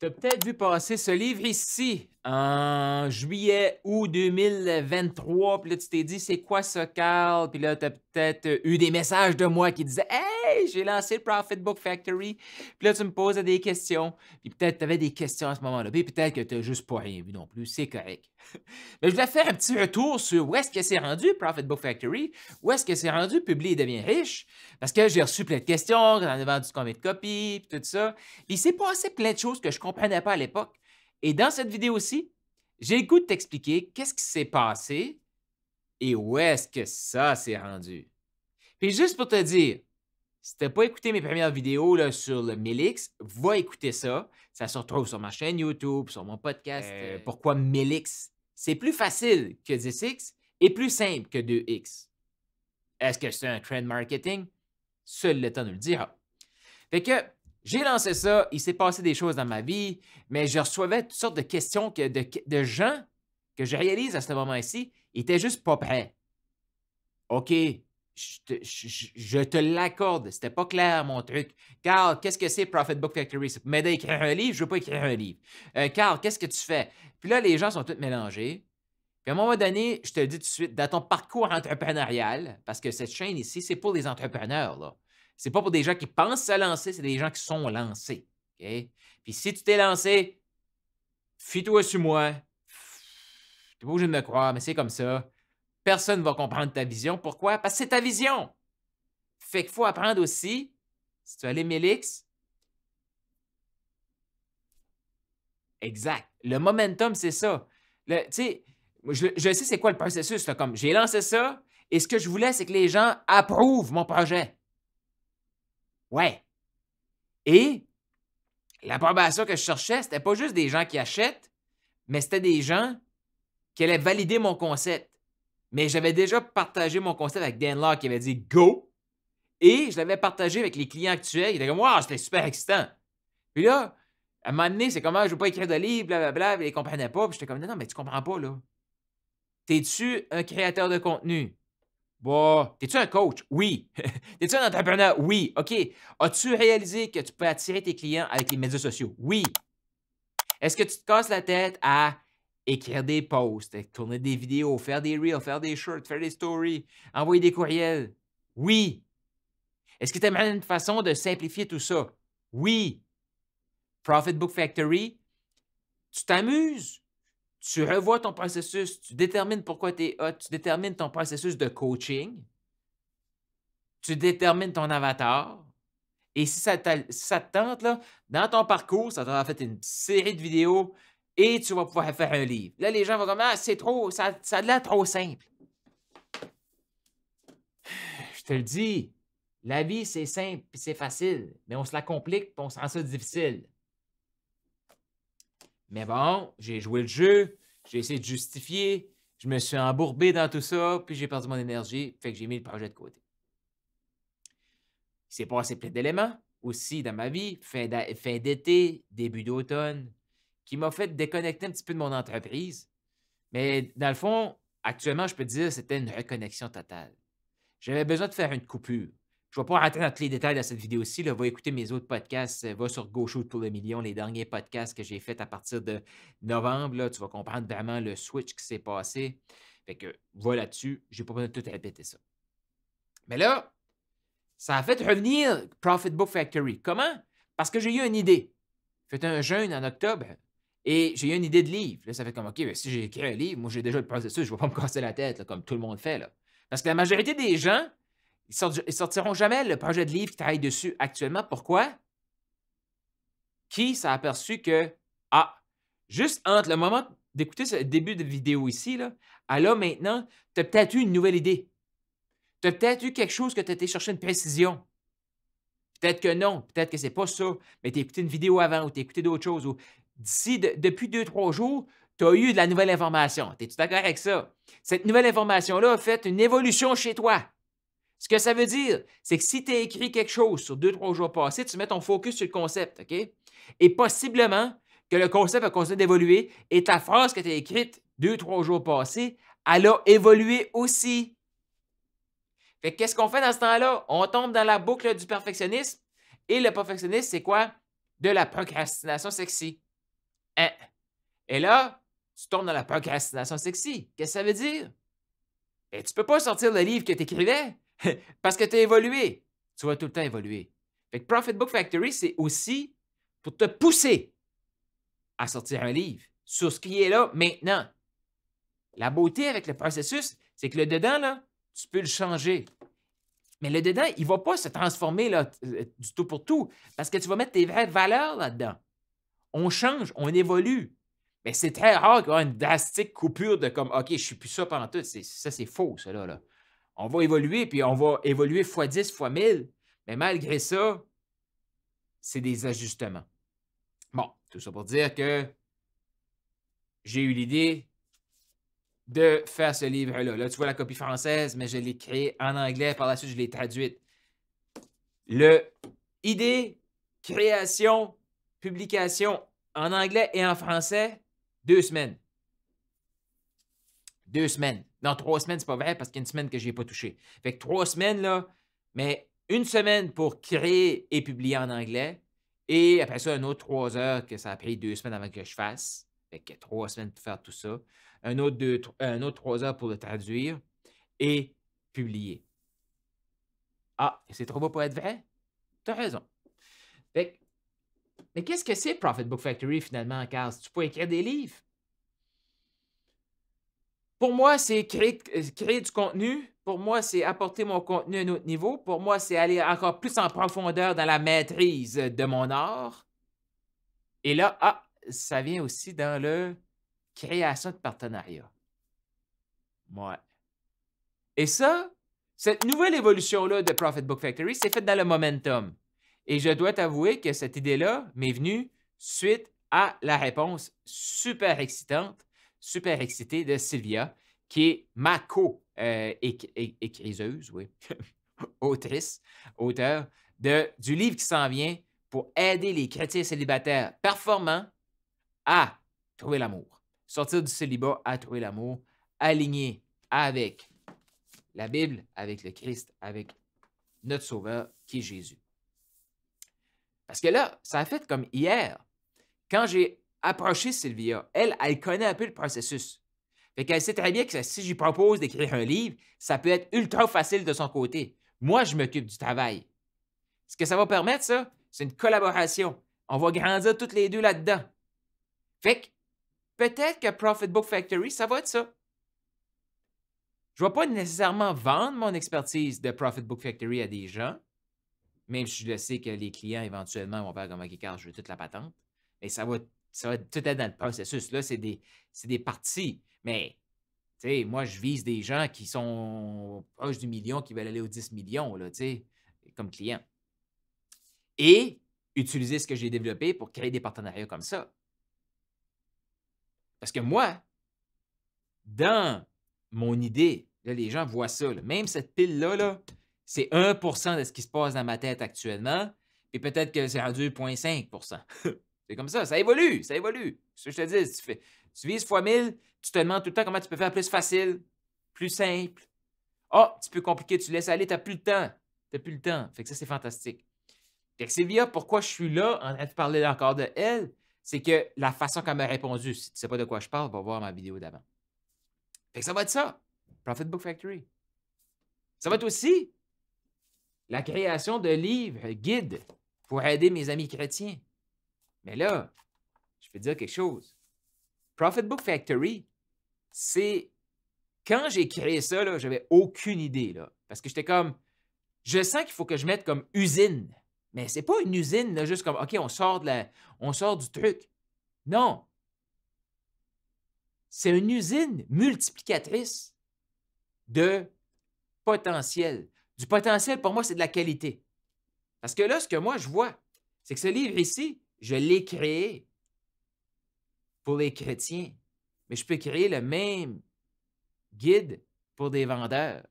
Tu as peut-être vu passer ce livre ici en juillet, août 2023. Puis là, tu t'es dit, c'est quoi ça, Carl? Puis là, tu as peut-être eu des messages de moi qui disaient, hey, j'ai lancé le Profit Book Factory. Puis là, tu me posais des questions. Puis peut-être tu avais des questions à ce moment-là. Puis peut-être que tu n'as juste pas rien vu non plus. C'est correct. Mais je voulais faire un petit retour sur où est-ce que c'est rendu, Profit Book Factory, où est-ce que c'est rendu, Publie et devient riche, parce que j'ai reçu plein de questions, on a vendu combien de copies, puis tout ça. Puis il s'est passé plein de choses que je ne comprenais pas à l'époque. Et dans cette vidéo-ci, j'ai le goût de t'expliquer qu'est-ce qui s'est passé et où est-ce que ça s'est rendu. Puis juste pour te dire, si tu n'as pas écouté mes premières vidéos là, sur le Melix, va écouter ça. Ça se retrouve sur ma chaîne YouTube, sur mon podcast. Pourquoi Melix? C'est plus facile que 10X et plus simple que 2X. Est-ce que c'est un trend marketing? Seul le temps nous le dira. Fait que j'ai lancé ça, il s'est passé des choses dans ma vie, mais je recevais toutes sortes de questions de gens que je réalise à ce moment-ci, ils étaient juste pas prêts. OK, je te l'accorde, c'était pas clair mon truc. Carl, qu'est-ce que c'est Profit Book Factory? C'est pour m'aider à écrire un livre? Je veux pas écrire un livre. Carl, qu'est-ce que tu fais? Puis là, les gens sont tous mélangés. Puis à un moment donné, je te le dis tout de suite, dans ton parcours entrepreneurial, parce que cette chaîne ici, c'est pour les entrepreneurs, là. C'est pas pour des gens qui pensent se lancer, c'est des gens qui sont lancés. OK? Puis si tu t'es lancé, fie-toi sur moi. Tu n'es pas obligé de me croire, mais c'est comme ça. Personne ne va comprendre ta vision. Pourquoi? Parce que c'est ta vision. Fait qu'il faut apprendre aussi, si tu as les Mélix, exact. Le momentum, c'est ça. Tu sais, je sais c'est quoi le processus. Là, comme j'ai lancé ça, et ce que je voulais, c'est que les gens approuvent mon projet. Ouais. Et l'approbation que je cherchais, c'était pas juste des gens qui achètent, mais c'était des gens qui allaient valider mon concept. Mais j'avais déjà partagé mon concept avec Dan Locke qui avait dit Go! Et je l'avais partagé avec les clients actuels. Ils étaient comme Wow, c'était super excitant. Puis là, à un moment donné, c'est comment je ne veux pas écrire de livre, blablabla, ils ne comprenaient pas. Puis j'étais comme Non, mais tu comprends pas, là. T'es-tu un créateur de contenu? Bah, t'es-tu un coach? Oui. T'es-tu un entrepreneur? Oui. OK. As-tu réalisé que tu peux attirer tes clients avec les médias sociaux? Oui. Est-ce que tu te casses la tête à écrire des posts, tourner des vidéos, faire des reels, faire des shorts, faire des stories, envoyer des courriels? Oui. Est-ce que tu aimerais une façon de simplifier tout ça? Oui. Profit Book Factory, tu t'amuses, tu revois ton processus, tu détermines pourquoi tu es hot, tu détermines ton processus de coaching, tu détermines ton avatar. Et si ça te tente, là, dans ton parcours, ça t'aura fait une série de vidéos et tu vas pouvoir faire un livre. Là, les gens vont comme Ah, c'est trop, ça a l'air trop simple. Je te le dis, la vie, c'est simple et c'est facile, mais on se la complique et on se rend ça difficile. Mais bon, j'ai joué le jeu, j'ai essayé de justifier, je me suis embourbé dans tout ça, puis j'ai perdu mon énergie, fait que j'ai mis le projet de côté. Il s'est passé plein d'éléments aussi dans ma vie, fin d'été, début d'automne, qui m'a fait déconnecter un petit peu de mon entreprise. Mais dans le fond, actuellement, je peux te dire que c'était une reconnexion totale. J'avais besoin de faire une coupure. Je ne vais pas rentrer dans tous les détails dans cette vidéo-ci. Va écouter mes autres podcasts. Va sur GoShoot pour le million, les derniers podcasts que j'ai faits à partir de novembre. Là, tu vas comprendre vraiment le switch qui s'est passé. Fait que va là-dessus. Je n'ai pas besoin de tout répéter ça. Mais là, ça a fait revenir Profit Book Factory. Comment? Parce que j'ai eu une idée. J'ai fait un jeûne en octobre et j'ai eu une idée de livre. Là, ça fait comme, OK, ben, si j'ai écrit un livre, moi, j'ai déjà le processus, je ne vais pas me casser la tête, là, comme tout le monde fait. Là. Parce que la majorité des gens, ils ne sortiront jamais le projet de livre qui travaille dessus actuellement. Pourquoi? Qui s'est aperçu que, juste entre le moment d'écouter ce début de vidéo ici, là, à là, maintenant, tu as peut-être eu une nouvelle idée. Tu as peut-être eu quelque chose que tu as été chercher une précision. Peut-être que non, peut-être que c'est pas ça, mais tu as écouté une vidéo avant ou tu as écouté d'autres choses. Ou depuis 2-3 jours, tu as eu de la nouvelle information. Es-tu d'accord avec ça? Cette nouvelle information-là a fait une évolution chez toi. Ce que ça veut dire, c'est que si tu as écrit quelque chose sur 2-3 jours passés, tu mets ton focus sur le concept, OK? Et possiblement que le concept a continué d'évoluer et ta phrase que tu as écrite 2-3 jours passés, elle a évolué aussi. Fait que qu'est-ce qu'on fait dans ce temps-là? On tombe dans la boucle du perfectionnisme. Et le perfectionnisme, c'est quoi? De la procrastination sexy. Hein. Et là, tu tombes dans la procrastination sexy. Qu'est-ce que ça veut dire? Et tu peux pas sortir le livre que tu écrivais parce que tu as évolué. Tu vas tout le temps évoluer. Fait que Profit Book Factory, c'est aussi pour te pousser à sortir un livre sur ce qui est là maintenant. La beauté avec le processus, c'est que le dedans, là, tu peux le changer. Mais le dedans, il ne va pas se transformer là, du tout pour tout parce que tu vas mettre tes vraies valeurs là-dedans. On change, on évolue. Mais c'est très rare qu'il y ait une drastique coupure de comme OK, je ne suis plus ça pendant tout. Ça, c'est faux, ça là. On va évoluer, puis on va évoluer x 10, x 1000. Mais malgré ça, c'est des ajustements. Bon, tout ça pour dire que j'ai eu l'idée de faire ce livre-là. Là, tu vois la copie française, mais je l'ai créé en anglais. Par la suite, je l'ai traduite. Idée, création, publication en anglais et en français, 2 semaines. 2 semaines. Non, 3 semaines, c'est pas vrai parce qu'il y a une semaine que je n'ai pas touché. Fait que 3 semaines, là, mais 1 semaine pour créer et publier en anglais. Et après ça, un autre 3 heures que ça a pris 2 semaines avant que je fasse. Fait que 3 semaines pour faire tout ça. Un autre 3 heures pour le traduire et publier. Ah, c'est trop beau pour être vrai? T'as raison. Fait que, mais qu'est-ce que c'est Profit Book Factory finalement, Carl? Tu peux écrire des livres? Pour moi, c'est créer du contenu. Pour moi, c'est apporter mon contenu à un autre niveau. Pour moi, c'est aller encore plus en profondeur dans la maîtrise de mon art. Et là, ça vient aussi dans le création de partenariat. Ouais. Et ça, cette nouvelle évolution-là de Profit Book Factory, c'est fait dans le momentum. Et je dois t'avouer que cette idée-là m'est venue suite à la réponse super excitante, super excitée de Sylvia, qui est ma co-écriseuse, oui, autrice, auteur, du livre qui s'en vient pour aider les chrétiens célibataires performants à trouver l'amour. Sortir du célibat à trouver l'amour, aligné avec la Bible, avec le Christ, avec notre Sauveur qui est Jésus. Parce que là, ça a fait comme hier, quand j'ai approché Sylvia, elle connaît un peu le processus. Fait qu'elle sait très bien que si je lui propose d'écrire un livre, ça peut être ultra facile de son côté. Moi, je m'occupe du travail. Ce que ça va permettre, ça, c'est une collaboration. On va grandir toutes les deux là-dedans. Fait que peut-être que Profit Book Factory, ça va être ça. Je ne vais pas nécessairement vendre mon expertise de Profit Book Factory à des gens, même si je le sais que les clients, éventuellement, vont faire comme OK, Carl, je veux toute la patente. Mais ça va tout être dans le processus. Là, c'est des parties. Mais, tu sais, moi, je vise des gens qui sont proches du million, qui veulent aller aux 10 millions, là, tu sais, comme clients. Et utiliser ce que j'ai développé pour créer des partenariats comme ça. Parce que moi, dans mon idée, là, les gens voient ça. Là, même cette pile-là, là, c'est 1% de ce qui se passe dans ma tête actuellement. Et peut-être que c'est rendu 0,5%. C'est comme ça évolue, ça évolue. Ce que je te dis, tu vises x 1000, tu te demandes tout le temps comment tu peux faire plus facile, plus simple. Ah, tu peux compliquer, tu laisses aller, tu n'as plus le temps. Tu n'as plus le temps. Fait que ça, c'est fantastique. Fait que Sylvia, pourquoi je suis là en train de parler encore de elle, c'est que la façon qu'elle m'a répondu, si tu ne sais pas de quoi je parle, va voir ma vidéo d'avant. Fait que ça va être ça, Profit Book Factory. Ça va être aussi la création de livres, guides pour aider mes amis chrétiens. Mais là, je vais te dire quelque chose. Profit Book Factory, c'est... Quand j'ai créé ça, là, j'avais aucune idée. Là, parce que j'étais comme... Je sens qu'il faut que je mette comme usine. Mais c'est pas une usine, là, juste comme, OK, on sort du truc. Non. C'est une usine multiplicatrice de potentiel. Du potentiel, pour moi, c'est de la qualité. Parce que là, ce que moi, je vois, c'est que ce livre ici, je l'ai créé pour les chrétiens. Mais je peux créer le même guide pour des vendeurs.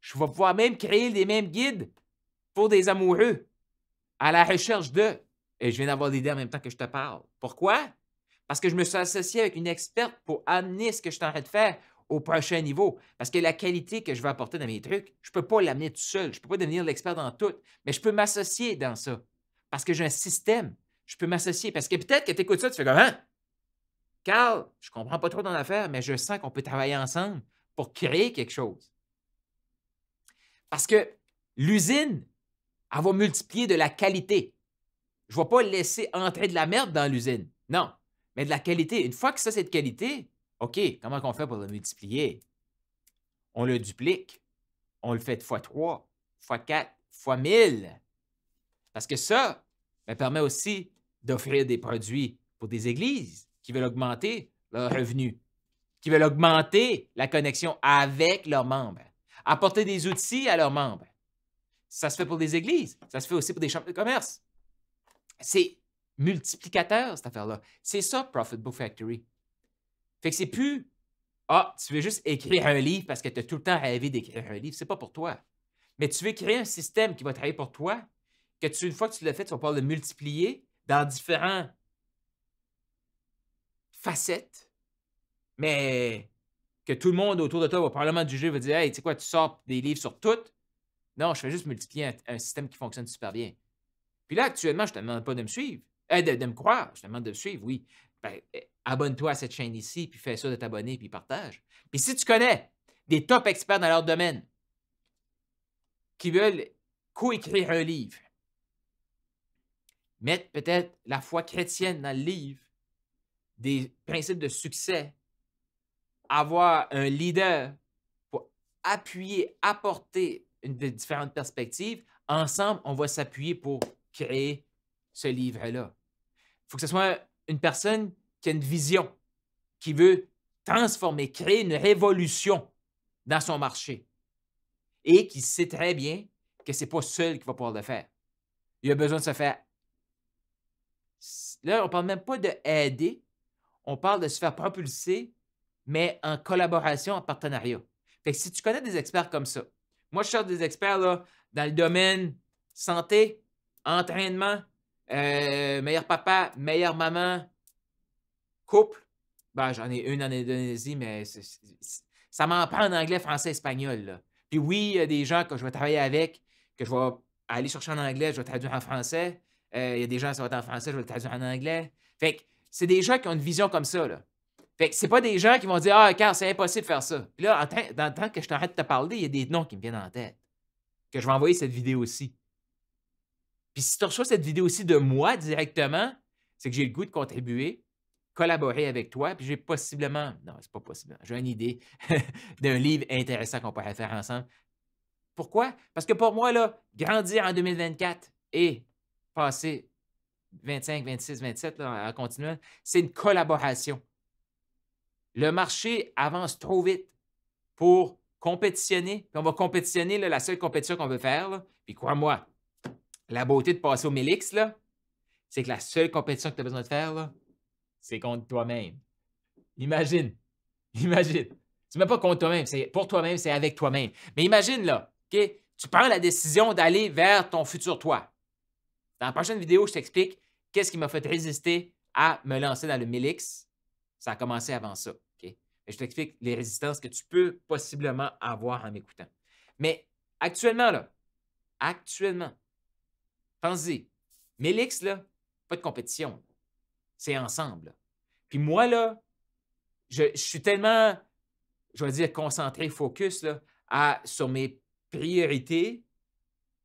Je vais pouvoir même créer les mêmes guides pour des amoureux à la recherche de. Et je viens d'avoir l'idée en même temps que je te parle. Pourquoi? Parce que je me suis associé avec une experte pour amener ce que je suis en train de faire au prochain niveau. Parce que la qualité que je vais apporter dans mes trucs, je ne peux pas l'amener tout seul. Je ne peux pas devenir l'expert dans tout. Mais je peux m'associer dans ça. Parce que j'ai un système. Je peux m'associer. Parce que peut-être que tu écoutes ça, tu fais comme, hein? Carl, je comprends pas trop ton affaire, mais je sens qu'on peut travailler ensemble pour créer quelque chose. Parce que l'usine, elle va multiplier de la qualité. Je ne vais pas laisser entrer de la merde dans l'usine. Non, mais de la qualité. Une fois que ça, c'est de qualité, OK, comment on fait pour le multiplier? On le duplique. On le fait de x3, x4, x1000. Parce que ça permet aussi d'offrir des produits pour des églises qui veulent augmenter leurs revenus, qui veulent augmenter la connexion avec leurs membres, apporter des outils à leurs membres. Ça se fait pour des églises, ça se fait aussi pour des chambres de commerce. C'est multiplicateur, cette affaire-là. C'est ça, Profit Book Factory. Fait que c'est plus « Ah, tu veux juste écrire un livre parce que tu as tout le temps rêvé d'écrire un livre. » C'est pas pour toi. Mais tu veux créer un système qui va travailler pour toi, que une fois que tu l'as fait, tu vas pouvoir le multiplier dans différentes facettes, mais que tout le monde autour de toi va probablement te juger, va dire « Hey, tu sais quoi, tu sors des livres sur tout. » Non, je fais juste multiplier un système qui fonctionne super bien. Puis là, actuellement, je ne te demande pas de me suivre, de me croire. Je te demande de me suivre, oui. Ben, abonne-toi à cette chaîne ici, puis fais ça de t'abonner, puis partage. Puis si tu connais des top experts dans leur domaine qui veulent coécrire un livre, mettre peut-être la foi chrétienne dans le livre, des principes de succès, avoir un leader pour appuyer, apporter de différentes perspectives, ensemble, on va s'appuyer pour créer ce livre-là. Il faut que ce soit une personne qui a une vision, qui veut transformer, créer une révolution dans son marché et qui sait très bien que ce n'est pas seul qui va pouvoir le faire. Il a besoin de se faire. Là, on ne parle même pas d'aider, on parle de se faire propulser, mais en collaboration, en partenariat. Fait que si tu connais des experts comme ça, moi, je cherche des experts là, dans le domaine santé, entraînement, meilleur papa, meilleure maman, couple. Ben, j'en ai une en Indonésie, mais ça m'en prend en anglais, français, espagnol. Là. Puis oui, il y a des gens que je vais travailler avec, que je vais aller chercher en anglais, je vais traduire en français. Il y a des gens qui vont être en français, je vais le traduire en anglais. Fait que c'est des gens qui ont une vision comme ça. Là. Fait que c'est pas des gens qui vont dire « Ah, Carl, c'est impossible de faire ça. » Puis là, dans le temps que je t'arrête de te parler, il y a des noms qui me viennent en tête. Que je vais envoyer cette vidéo aussi. Puis si tu reçois cette vidéo aussi de moi directement, c'est que j'ai le goût de contribuer, collaborer avec toi, puis j'ai possiblement, non, c'est pas possible, j'ai une idée d'un livre intéressant qu'on pourrait faire ensemble. Pourquoi? Parce que pour moi, là, grandir en 2024 et passer 25, 26, 27 là, en continuant, c'est une collaboration. Le marché avance trop vite pour compétitionner. Puis on va compétitionner, là, la seule compétition qu'on veut faire, là, puis crois-moi, la beauté de passer au Mélix, là, c'est que la seule compétition que tu as besoin de faire, là, c'est contre toi-même. Imagine. Imagine. C'est même pas contre toi-même, c'est pour toi-même, c'est avec toi-même. Mais imagine, là, OK? Tu prends la décision d'aller vers ton futur toi. Dans la prochaine vidéo, je t'explique qu'est-ce qui m'a fait résister à me lancer dans le Mélix. Ça a commencé avant ça. OK? Et je t'explique les résistances que tu peux possiblement avoir en m'écoutant. Mais actuellement, là, pense-y, Mélix, là, pas de compétition. C'est ensemble. Là. Puis moi, là, je suis tellement, je vais dire, concentré, focus là, sur mes priorités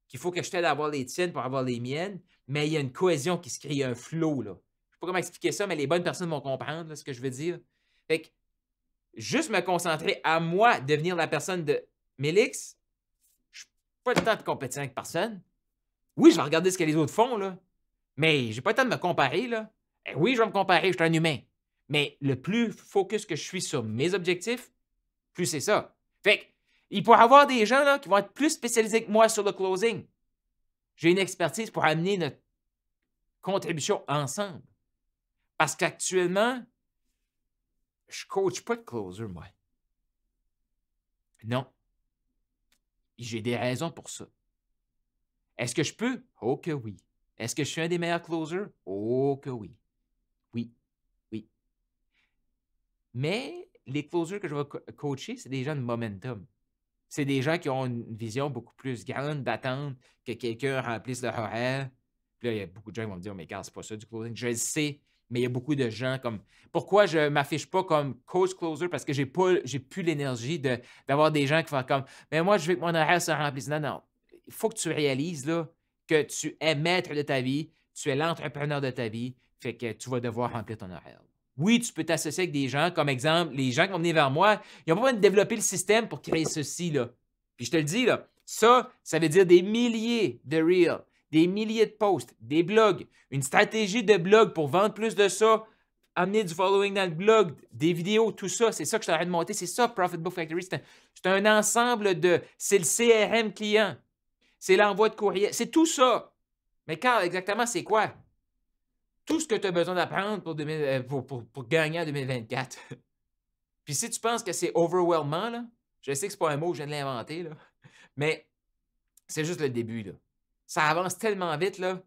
qu'il faut que je t'aide à avoir les tiennes pour avoir les miennes, mais il y a une cohésion qui se crée, il y a un flow. Là. Je ne sais pas comment expliquer ça, mais les bonnes personnes vont comprendre là, ce que je veux dire. Fait que juste me concentrer à moi, devenir la personne de Mélix, je n'ai pas le temps de compétir avec personne. Oui, je vais regarder ce que les autres font, là, mais j'ai pas le temps de me comparer. Là. Et oui, je vais me comparer, je suis un humain. Mais le plus focus que je suis sur mes objectifs, plus c'est ça. Fait que, il pourrait y avoir des gens là, qui vont être plus spécialisés que moi sur le closing. J'ai une expertise pour amener notre contribution ensemble. Parce qu'actuellement, je ne coach pas de closer, moi. Non. J'ai des raisons pour ça. Est-ce que je peux? Oh que oui. Est-ce que je suis un des meilleurs closers? Oh que oui. Oui. Oui. Mais les closers que je vais coacher, c'est des gens de momentum. C'est des gens qui ont une vision beaucoup plus grande d'attendre que quelqu'un remplisse leur horaire. Puis là, il y a beaucoup de gens qui vont me dire « Mais Carl, c'est pas ça du closing. » Je le sais, Mais il y a beaucoup de gens comme. Pourquoi je ne m'affiche pas comme coach closer? Parce que j'ai plus l'énergie d'avoir des gens qui font comme mais moi, je veux que mon horaire se remplisse. Non, non. Il faut que tu réalises là, que tu es maître de ta vie, tu es l'entrepreneur de ta vie, fait que tu vas devoir remplir ton horaire. Oui, tu peux t'associer avec des gens, comme exemple, les gens qui vont venir vers moi, ils n'ont pas besoin de développer le système pour créer ceci. Là. Puis je te le dis, là, ça veut dire des milliers de reels, des milliers de posts, des blogs, une stratégie de blog pour vendre plus de ça, amener du following dans le blog, des vidéos, tout ça. C'est ça que je suis en train de monter. C'est ça, Profit Book Factory. C'est un ensemble de. C'est le CRM client. C'est l'envoi de courrier. C'est tout ça. Mais Carl, exactement, c'est quoi? Tout ce que tu as besoin d'apprendre pour gagner en 2024. Puis si tu penses que c'est overwhelmant, là, je sais que c'est pas un mot, je viens de l'inventer, là, mais c'est juste le début. Là. Ça avance tellement vite, là.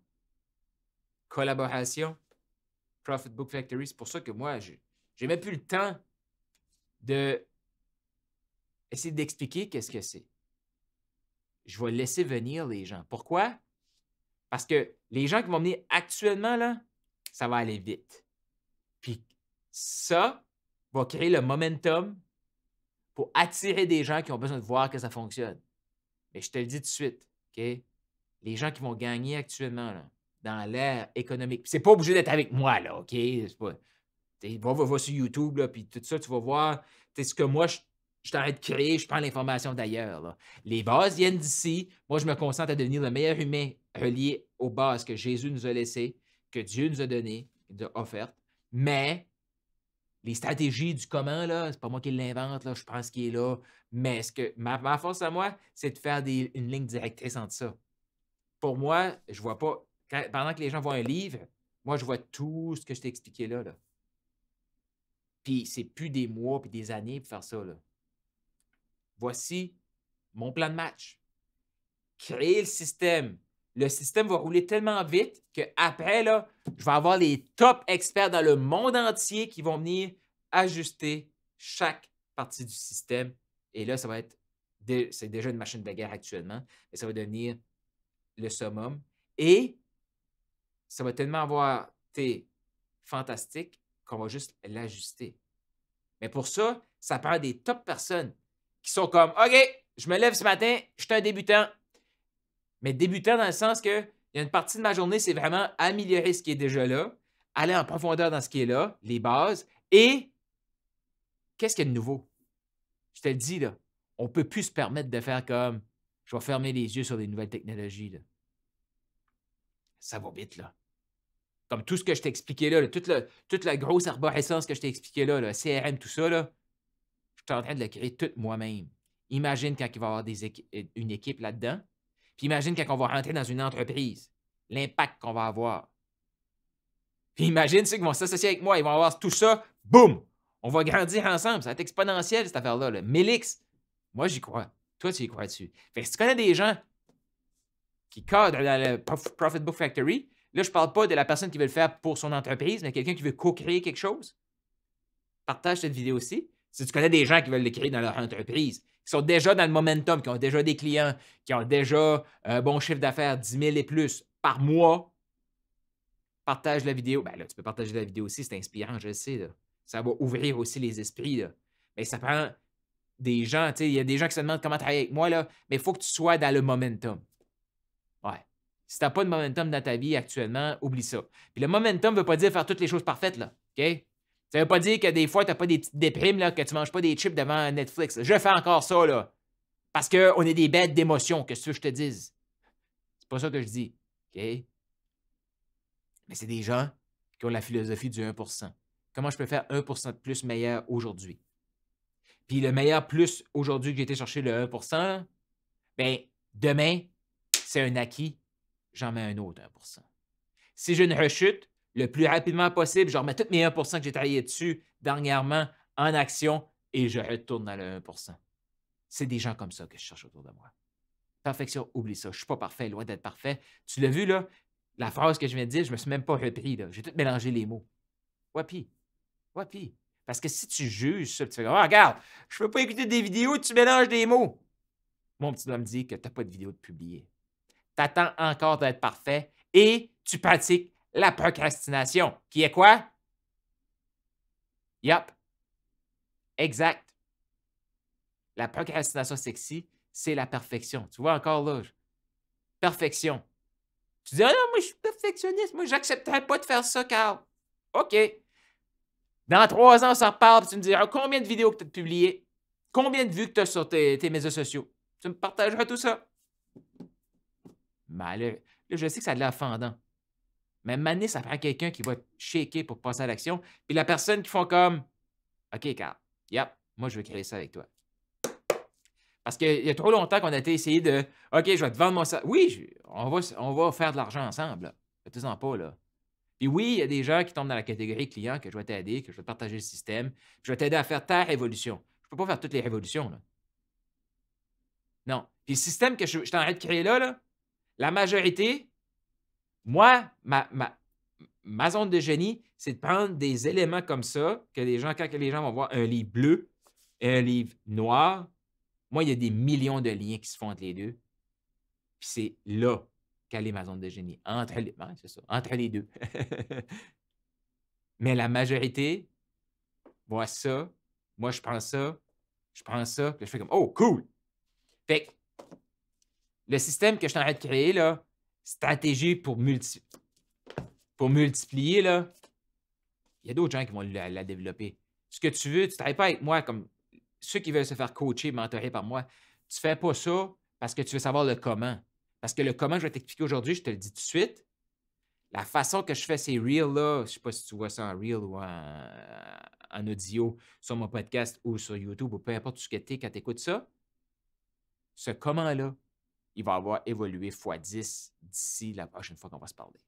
Collaboration, Profit Book Factory, c'est pour ça que moi, j'ai même plus le temps de essayer d'expliquer qu'est-ce que c'est. Je vais laisser venir les gens. Pourquoi? Parce que les gens qui vont venir actuellement, là, ça va aller vite. Puis ça va créer le momentum pour attirer des gens qui ont besoin de voir que ça fonctionne. Mais je te le dis tout de suite, OK? Les gens qui vont gagner actuellement là, dans l'ère économique, c'est pas obligé d'être avec moi, là, OK? C'est pas, va sur YouTube, là, puis tout ça, tu vas voir ce que moi, je t'arrête de créer, je prends l'information d'ailleurs. Là. Les bases viennent d'ici. Moi, je me concentre à devenir le meilleur humain relié aux bases que Jésus nous a laissées, que Dieu nous a données, nous a offertes. Mais les stratégies du comment, là, c'est pas moi qui l'invente, là, je prends ce qui est là. Mais ma force à moi, c'est de faire une ligne directrice entre ça. Pour moi, je vois pas. Pendant que les gens voient un livre, moi, je vois tout ce que je t'ai expliqué là. Puis c'est plus des mois puis des années pour faire ça. Là. Voici mon plan de match. Créer le système. Le système va rouler tellement vite qu'après, là, je vais avoir les top experts dans le monde entier qui vont venir ajuster chaque partie du système. Et là, ça va être. C'est déjà une machine de guerre actuellement, mais ça va devenir le summum. Et ça va tellement avoir été fantastique qu'on va juste l'ajuster. Mais pour ça, ça prend des top personnes qui sont comme OK, je me lève ce matin, je suis un débutant. Mais débutant dans le sens que il y a une partie de ma journée, c'est vraiment améliorer ce qui est déjà là, aller en profondeur dans ce qui est là, les bases, et qu'est-ce qu'il y a de nouveau? Je te le dis, là, on ne peut plus se permettre de faire comme je vais fermer les yeux sur les nouvelles technologies. Là. Ça va vite, là. Comme tout ce que je t'ai expliqué là, toute la grosse arborescence que je t'ai expliqué là, le CRM, tout ça, là, je suis en train de le créer tout moi-même. Imagine quand il va y avoir une équipe là-dedans. Puis imagine quand on va rentrer dans une entreprise, l'impact qu'on va avoir. Puis imagine ceux qui vont s'associer avec moi, ils vont avoir tout ça, boum! On va grandir ensemble. Ça va être exponentiel, cette affaire-là. Là. Mélix, moi, j'y crois. Toi, tu y crois dessus. Fait que si tu connais des gens qui cadrent dans le Profit Book Factory, là, je ne parle pas de la personne qui veut le faire pour son entreprise, mais quelqu'un qui veut co-créer quelque chose. Partage cette vidéo aussi. Si tu connais des gens qui veulent le créer dans leur entreprise, qui sont déjà dans le momentum, qui ont déjà des clients, qui ont déjà un bon chiffre d'affaires, 10 000 et plus par mois, partage la vidéo. Ben là, tu peux partager la vidéo aussi, c'est inspirant, je le sais. Là. Ça va ouvrir aussi les esprits. Là. Mais ça prend des gens, tu sais, il y a des gens qui se demandent comment travailler avec moi, là, mais il faut que tu sois dans le momentum. Ouais. Si tu n'as pas de momentum dans ta vie actuellement, oublie ça. Puis le momentum ne veut pas dire faire toutes les choses parfaites, là. OK? Ça ne veut pas dire que des fois, tu n'as pas des petites déprimes, là, que tu ne manges pas des chips devant Netflix. Je fais encore ça, là. Parce qu'on est des bêtes d'émotions, que ce que je te dise. C'est pas ça que je dis. OK? Mais c'est des gens qui ont la philosophie du 1%. Comment je peux faire 1% de plus meilleur aujourd'hui? Puis le meilleur plus aujourd'hui que j'ai été chercher le 1%, là, bien, demain, c'est un acquis, j'en mets un autre 1%. Si j'ai une rechute, le plus rapidement possible, je remets tous mes 1% que j'ai travaillé dessus dernièrement en action et je retourne dans le 1%. C'est des gens comme ça que je cherche autour de moi. Perfection, oublie ça. Je ne suis pas parfait, loin d'être parfait. Tu l'as vu, là? La phrase que je viens de dire, je ne me suis même pas repris. J'ai tout mélangé les mots. Wapi. Wapi. Parce que si tu juges ça, tu fais oh, regarde, je ne peux pas écouter des vidéos, tu mélanges des mots. Mon petit doigt me dit que tu n'as pas de vidéo de publier. Tu attends encore d'être parfait et tu pratiques la procrastination. Qui est quoi? Yup. Exact. La procrastination sexy, c'est la perfection. Tu vois encore là? Perfection. Tu dis, ah non, moi, je suis perfectionniste. Moi, j'accepterais pas de faire ça, Carl. OK. Dans 3 ans, on s'en reparle, puis tu me diras combien de vidéos que tu as publiées, combien de vues que tu as sur tes médias sociaux. Tu me partageras tout ça. Ben là, je sais que ça a de l'air fendant. Mais maintenant, ça prend quelqu'un qui va te shaker pour passer à l'action. Puis la personne qui font comme, OK, Carl, yep, moi, je veux créer ça avec toi. Parce qu'il y a trop longtemps qu'on a été essayé de, OK, je vais te vendre mon... Oui, on va faire de l'argent ensemble. Faites-en pas, là. Puis oui, il y a des gens qui tombent dans la catégorie client que je vais t'aider, que je vais te partager le système, puis je vais t'aider à faire ta révolution. Je ne peux pas faire toutes les révolutions, là. Non. Puis le système que je suis en train de créer là, la majorité, moi, ma zone de génie, c'est de prendre des éléments comme ça, que les gens, quand les gens vont voir un livre bleu et un livre noir, moi, il y a des millions de liens qui se font entre les deux. Puis c'est là qu'elle est ma zone de génie. C'est ça, entre les deux. Mais la majorité voit ça. Moi, je prends ça. Puis je fais comme, oh, cool! Fait que le système que je suis en train de créer, là, stratégie pour multiplier, là, il y a d'autres gens qui vont la développer. Ce que tu veux, tu ne travailles pas avec moi comme ceux qui veulent se faire coacher, mentorer par moi. Tu ne fais pas ça parce que tu veux savoir le comment. Parce que le comment, je vais t'expliquer aujourd'hui, je te le dis tout de suite. La façon que je fais ces reels, là, je ne sais pas si tu vois ça en reel ou en audio sur mon podcast ou sur YouTube ou peu importe ce que tu es quand tu écoutes ça. Ce comment-là, il va avoir évolué x10 d'ici la prochaine fois qu'on va se parler.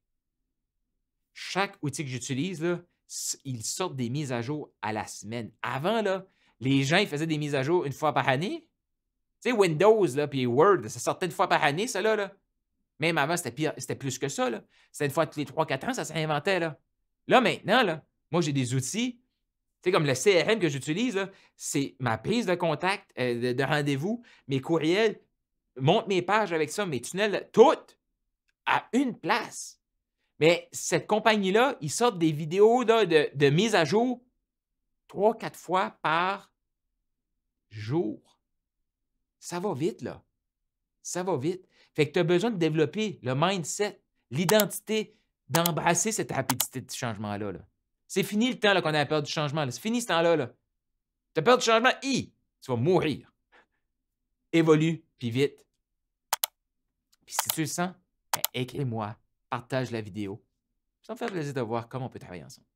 Chaque outil que j'utilise, là, ils sortent des mises à jour à la semaine. Avant, là, les gens ils faisaient des mises à jour une fois par année. Tu sais, Windows puis Word, ça sortait une fois par année, ça là. Même avant, c'était plus que ça. C'était une fois tous les 3-4 ans, ça s'inventait. Là, maintenant, là, moi, j'ai des outils. Tu sais, comme le CRM que j'utilise, c'est ma prise de contact, de rendez-vous, mes courriels, monte mes pages avec ça, mes tunnels, toutes à une place. Mais cette compagnie-là, ils sortent des vidéos là, de mise à jour 3-4 fois par jour. Ça va vite, là. Ça va vite. Fait que tu as besoin de développer le mindset, l'identité, d'embrasser cette rapidité de changement-là. C'est fini le temps qu'on a peur du changement. C'est fini ce temps-là. Tu as peur du changement, tu vas mourir. Évolue, puis vite. Puis si tu le sens, ben, écris-moi, partage la vidéo. Ça me fait plaisir de voir comment on peut travailler ensemble.